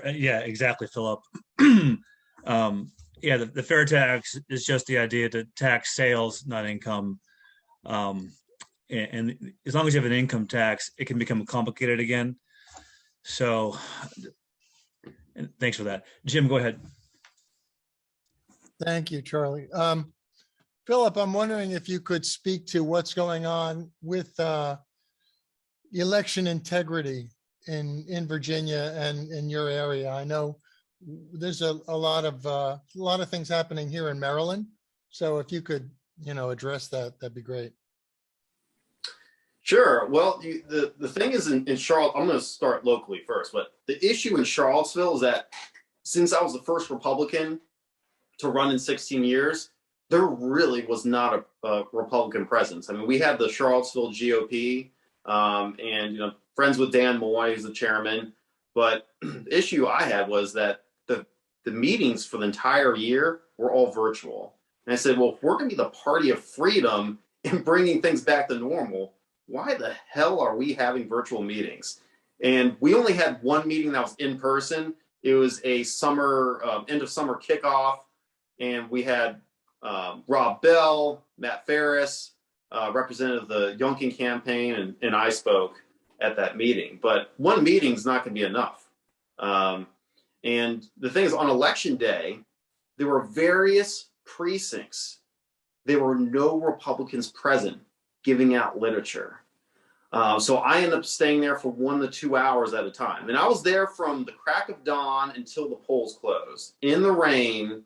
Yeah, exactly, Philip. Yeah, the fair tax is just the idea to tax sales, not income. And as long as you have an income tax, it can become complicated again. So, and thanks for that. Jim, go ahead. Thank you, Charlie. Philip, I'm wondering if you could speak to what's going on with election integrity in Virginia and in your area. I know there's a lot of things happening here in Maryland. So if you could, address that, that'd be great. Sure. Well, the thing is in Charlotte, I'm going to start locally first, but the issue in Charlottesville is that since I was the first Republican to run in 16 years, there really was not a Republican presence. I mean, we had the Charlottesville GOP and, friends with Dan Moy, who's the chairman. But the issue I had was that the meetings for the entire year were all virtual. And I said, well, if we're going to be the party of freedom and bringing things back to normal, why the hell are we having virtual meetings? And we only had one meeting that was in person. It was a end of summer kickoff. And we had Rob Bell, Matt Ferris, representative of the Youngkin campaign, and I spoke at that meeting. But one meeting is not going to be enough. And the thing is, on election day, there were various precincts. There were no Republicans present giving out literature. So I ended up staying there for 1 to 2 hours at a time. And I was there from the crack of dawn until the polls closed, in the rain,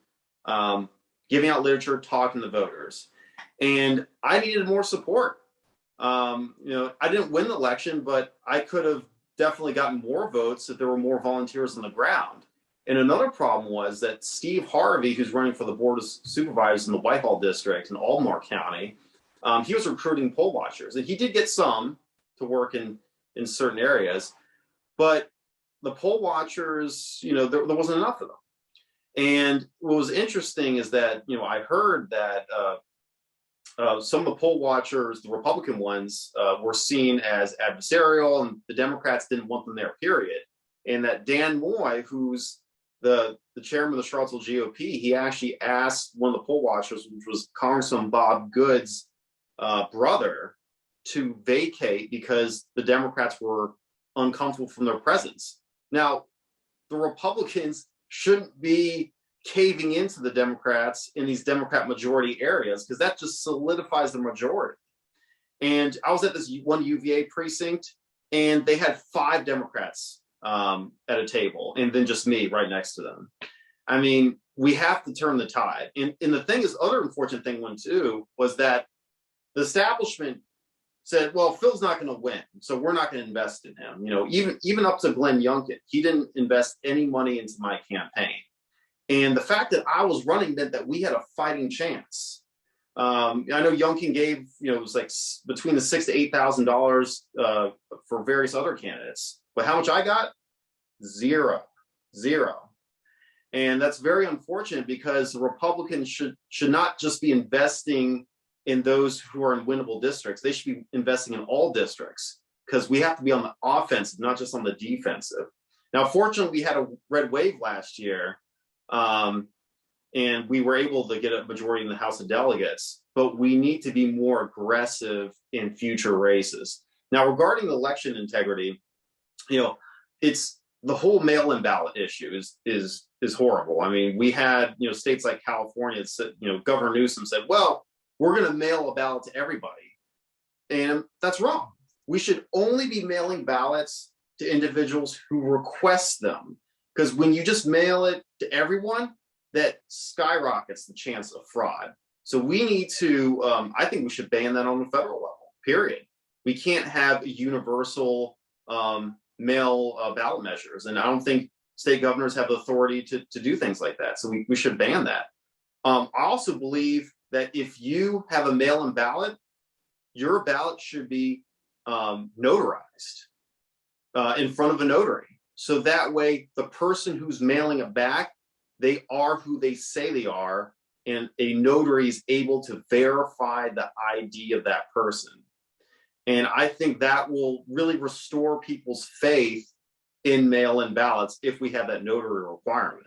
giving out literature, talking to voters. And I needed more support. I didn't win the election, but I could have definitely gotten more votes if there were more volunteers on the ground. And another problem was that Steve Harvey, who's running for the Board of Supervisors in the Whitehall District in Albemarle County, he was recruiting poll watchers. And he did get some to work in certain areas. But the poll watchers, there wasn't enough of them. And what was interesting is that, I heard that some of the poll watchers, the Republican ones, were seen as adversarial, and the Democrats didn't want them there, period. And that Dan Moy, who's the chairman of the Charlottesville GOP, he actually asked one of the poll watchers, which was Congressman Bob Good's brother, to vacate because the Democrats were uncomfortable from their presence. Now, the Republicans shouldn't be caving into the Democrats in these Democrat majority areas, because that just solidifies the majority. And I was at this one UVA precinct, and they had 5 Democrats at a table, and then just me right next to them. I mean, we have to turn the tide. And the thing is, other unfortunate thing one too was that the establishment said, well, Phil's not going to win, so we're not going to invest in him. Even up to Glenn Youngkin, he didn't invest any money into my campaign. And the fact that I was running meant that we had a fighting chance. I know Youngkin gave, it was like between the $6,000 to $8,000 for various other candidates. But how much I got? Zero. And that's very unfortunate, because the Republicans should not just be investing in those who are in winnable districts. They should be investing in all districts, because we have to be on the offensive, not just on the defensive. Now, fortunately, we had a red wave last year, and we were able to get a majority in the House of Delegates, but we need to be more aggressive in future races. Now, regarding the election integrity, it's the whole mail-in ballot issue is horrible. I mean, we had, states like California, Governor Newsom said, well, we're going to mail a ballot to everybody. And that's wrong. We should only be mailing ballots to individuals who request them. Because when you just mail it to everyone, that skyrockets the chance of fraud. So we need to, I think we should ban that on the federal level, period. We can't have universal mail ballot measures. And I don't think state governors have the authority to do things like that. So we should ban that. I also believe that if you have a mail-in ballot, your ballot should be notarized in front of a notary. So that way, the person who's mailing it back, they are who they say they are, and a notary is able to verify the ID of that person. And I think that will really restore people's faith in mail-in ballots if we have that notary requirement.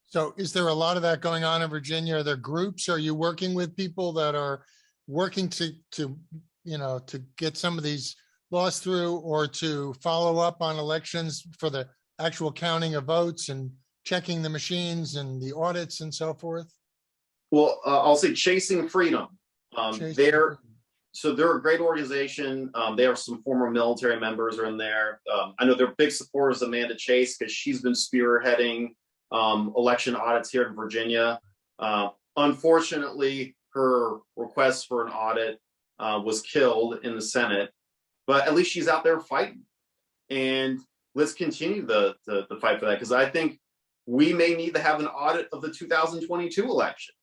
So is there a lot of that going on in Virginia? Are there groups? Are you working with people that are working to get some of these laws through, or to follow up on elections for the actual counting of votes and checking the machines and the audits and so forth? Well, I'll say Chasing Freedom. Chasing They're Freedom. a great organization. They have some former military members are in there. I know they're big supporters of Amanda Chase because she's been spearheading election audits here in Virginia. Unfortunately, her request for an audit was killed in the Senate, but at least she's out there fighting. And let's continue the fight for that, because I think we may need to have an audit of the 2022 election.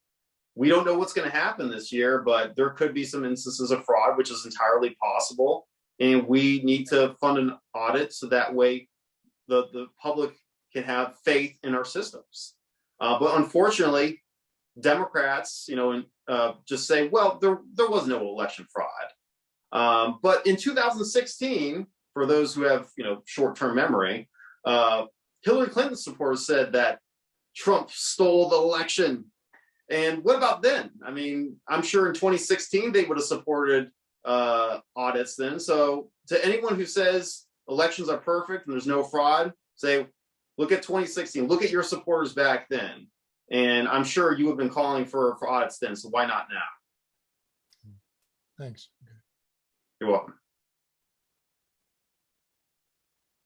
We don't know what's going to happen this year, but there could be some instances of fraud, which is entirely possible. And we need to fund an audit so that way the public can have faith in our systems. But unfortunately, Democrats, just say, well, there was no election fraud. But in 2016, for those who have, short-term memory, Hillary Clinton's supporters said that Trump stole the election. And what about then? I mean, I'm sure in 2016, they would have supported audits then. So to anyone who says elections are perfect and there's no fraud, say, look at 2016, look at your supporters back then. And I'm sure you have been calling for audits then, so why not now? Thanks. You're welcome.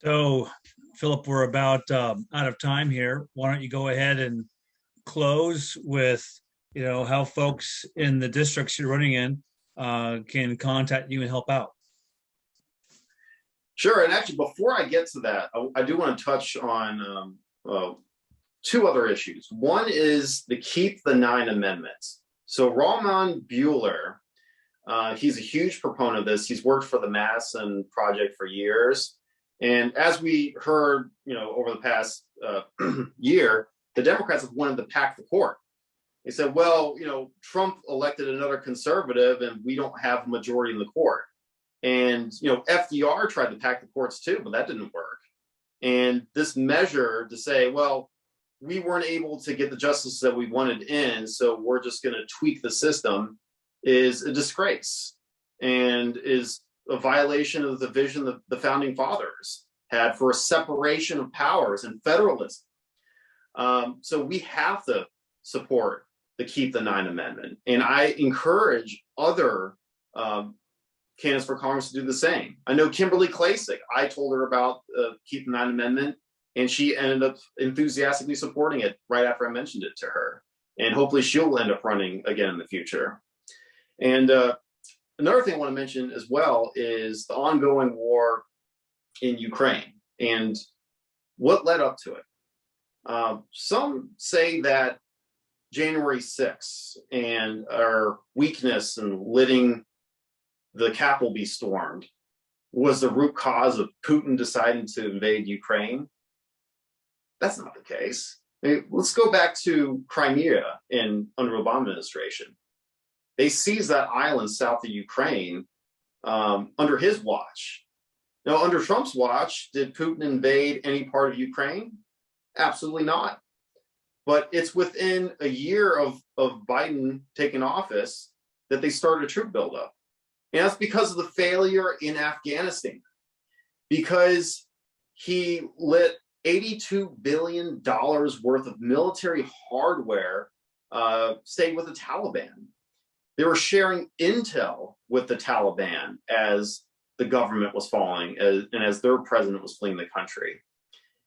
So, Philip, we're about out of time here. Why don't you go ahead and close with, how folks in the districts you're running in can contact you and help out? Sure. And actually, before I get to that, I do want to touch on two other issues. One is the Keep the Nine Amendments. So Rahman Bueller, he's a huge proponent of this. He's worked for the Madison Project for years. And as we heard, over the past year, the Democrats have wanted to pack the court. They said, well, Trump elected another conservative and we don't have a majority in the court. And, FDR tried to pack the courts too, but that didn't work. And this measure to say, well, we weren't able to get the justice that we wanted in, so we're just going to tweak the system, is a disgrace and is a violation of the vision that the founding fathers had for a separation of powers and federalism. So we have to support the Keep the Nine Amendment. And I encourage other candidates for Congress to do the same. I know Kimberly Klacik, I told her about Keep the Nine Amendment, and she ended up enthusiastically supporting it right after I mentioned it to her. And hopefully she'll end up running again in the future. And another thing I want to mention as well is the ongoing war in Ukraine and what led up to it. Some say that January 6th and our weakness in letting the Capitol be stormed was the root cause of Putin deciding to invade Ukraine. That's not the case. I mean, let's go back to Crimea under Obama administration. They seized that island south of Ukraine under his watch. Now, under Trump's watch, did Putin invade any part of Ukraine? Absolutely not. But it's within a year of Biden taking office that they started a troop buildup. And that's because of the failure in Afghanistan, because he let $82 billion worth of military hardware stay with the Taliban. They were sharing intel with the Taliban as the government was falling and as their president was fleeing the country.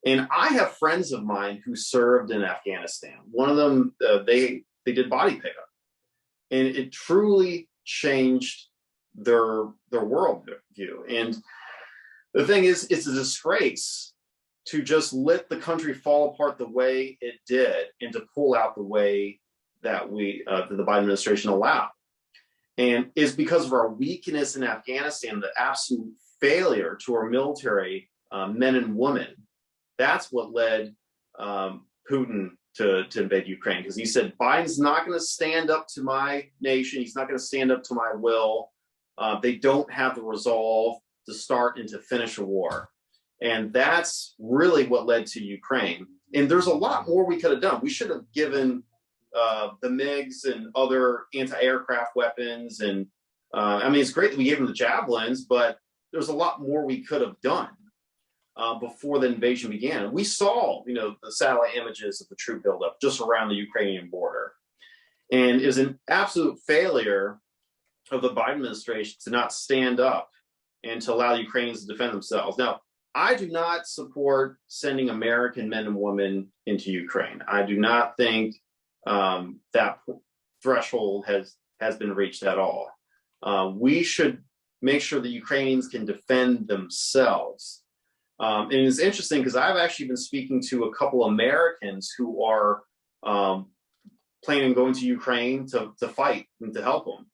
And I have friends of mine who served in Afghanistan. One of them, they did body pickup, and it truly changed their worldview. And the thing is, it's a disgrace to just let the country fall apart the way it did and to pull out the way that that the Biden administration allowed. And is because of our weakness in Afghanistan, the absolute failure to our military men and women. That's what led Putin to invade Ukraine, because he said Biden's not going to stand up to my nation. He's not going to stand up to my will. They don't have the resolve to start and to finish a war. And that's really what led to Ukraine. And there's a lot more we could have done. We should have given the MiGs and other anti-aircraft weapons. And I mean, it's great that we gave them the javelins, but there's a lot more we could have done before the invasion began. And we saw, the satellite images of the troop buildup just around the Ukrainian border. And it was an absolute failure of the Biden administration to not stand up and to allow the Ukrainians to defend themselves. Now, I do not support sending American men and women into Ukraine. I do not think that threshold has been reached at all. We should make sure the Ukrainians can defend themselves. And it's interesting because I've actually been speaking to a couple Americans who are planning on going to Ukraine to fight and to help them.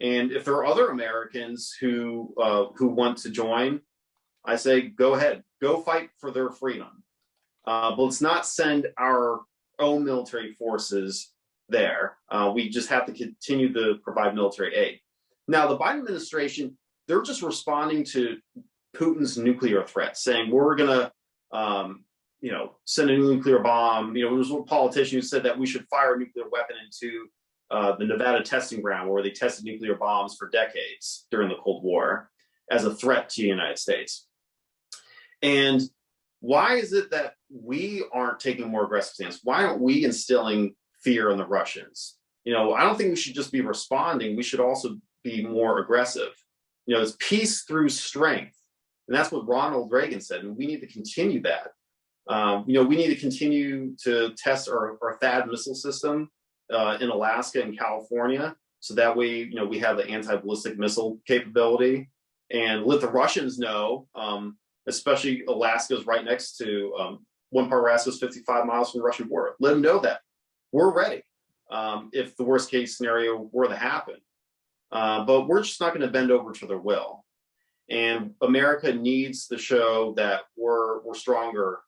And if there are other Americans who want to join, I say, go ahead, go fight for their freedom. But let's not send our own military forces there. We just have to continue to provide military aid. Now, the Biden administration, they're just responding to Putin's nuclear threat, saying we're going to, send a nuclear bomb. There was one politician who said that we should fire a nuclear weapon into the Nevada testing ground where they tested nuclear bombs for decades during the Cold War as a threat to the United States. And why is it that we aren't taking a more aggressive stance? Why aren't we instilling fear in the Russians? I don't think we should just be responding. We should also be more aggressive. It's peace through strength. And that's what Ronald Reagan said. And we need to continue that. We need to continue to test our THAAD missile system in Alaska and California. So that way, we have the anti-ballistic missile capability, and let the Russians know, especially Alaska's right next to, one part of Alaska is 55 miles from the Russian border. Let them know that we're ready if the worst case scenario were to happen. But we're just not going to bend over to their will. And America needs to show that we're stronger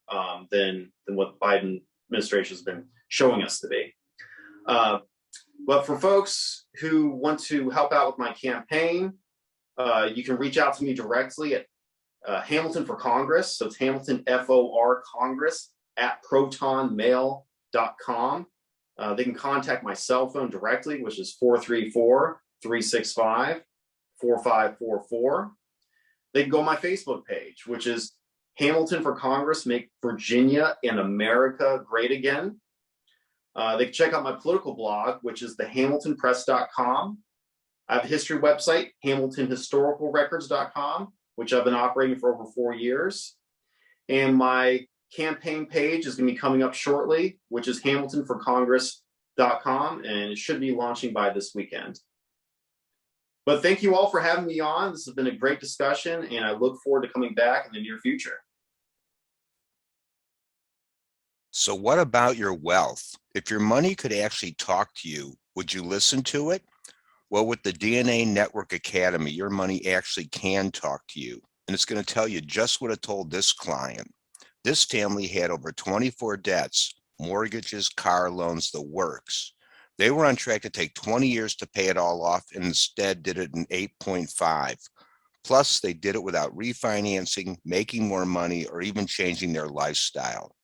than what the Biden administration has been showing us to be. But for folks who want to help out with my campaign, you can reach out to me directly at Hamilton for Congress. So it's Hamilton FOR Congress at protonmail.com. They can contact my cell phone directly, which is 434-365-4544. They can go on my Facebook page, which is Hamilton for Congress, Make Virginia and America Great Again. They can check out my political blog, which is thehamiltonpress.com. I have a history website, hamiltonhistoricalrecords.com, which I've been operating for over 4 years. And my campaign page is going to be coming up shortly, which is hamiltonforcongress.com, and it should be launching by this weekend. But thank you all for having me on. This has been a great discussion, and I look forward to coming back in the near future. So what about your wealth? If your money could actually talk to you, would you listen to it? Well, with the DNA Network Academy, your money actually can talk to you. And it's going to tell you just what it told this client. This family had over 24 debts, mortgages, car loans, the works. They were on track to take 20 years to pay it all off and instead did it in 8.5. Plus, they did it without refinancing, making more money, or even changing their lifestyle.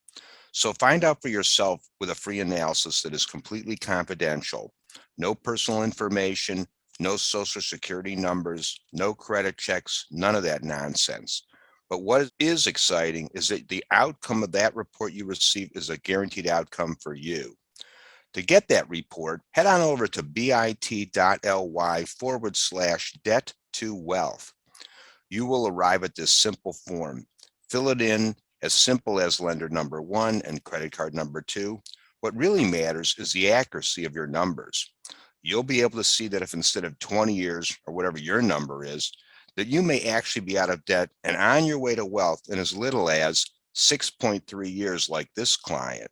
So find out for yourself with a free analysis that is completely confidential. No personal information, no social security numbers, no credit checks, none of that nonsense. But what is exciting is that the outcome of that report you receive is a guaranteed outcome for you. To get that report, head on over to bit.ly/debt to wealth. You will arrive at this simple form. Fill it in as simple as lender number 1 and credit card number 2. What really matters is the accuracy of your numbers. You'll be able to see that if instead of 20 years or whatever your number is, that you may actually be out of debt and on your way to wealth in as little as 6.3 years like this client.